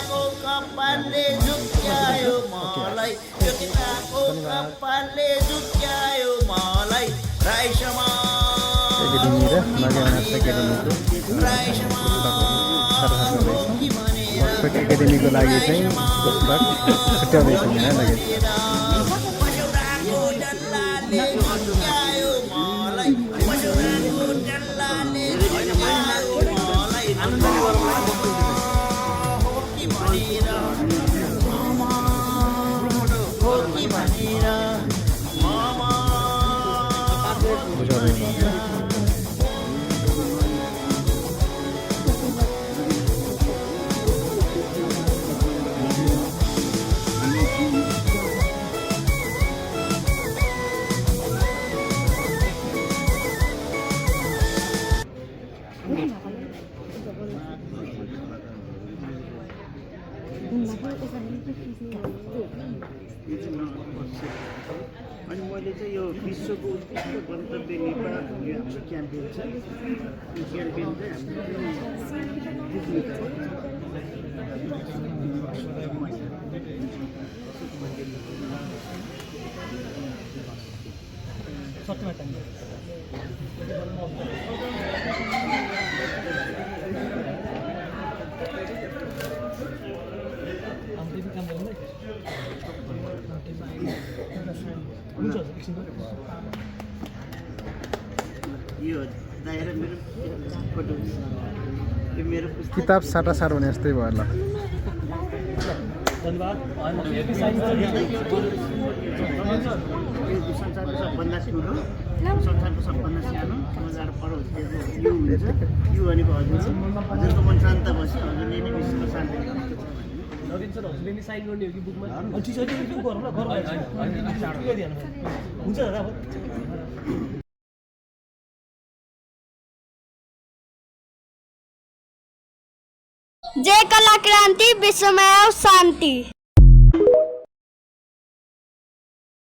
केटाको कपालले झुक्क्यायो मलाई यो केटाको कपालले झुक्क्यायो मलाई राई समाज राई समाज एकाडेमीको लागि चाहिँ पुस्तक छुट्याउँदैछ यहाँ लगेर पशुराको डल्लाले झुक्क्यायो मलाई पशुराको डल्लाले झुक्क्यायो मलाई हो कि भनेर हो कि भनेर मामा अनि मैले चाहिँ यो विश्वको उत्कृष्ट गन्तव्य नेपाल भन्ने हाम्रो क्याम्पेन छ यो क्याम्पेन चाहिँ यो दायरा मेरो फोटो यो मेरो पुस्तक किताब साटासाट हुने जस्तै भयो ल यो संसारको सबभन्दा ठुलो संसारको सबभन्दा सानो मजाले पढाउँछ यो हुन्छ यो भनेको हजुरको मन शान्त बस्यो हजुरले नै विश्वको शान्ति जय कला क्रांति विश्वमय शांति।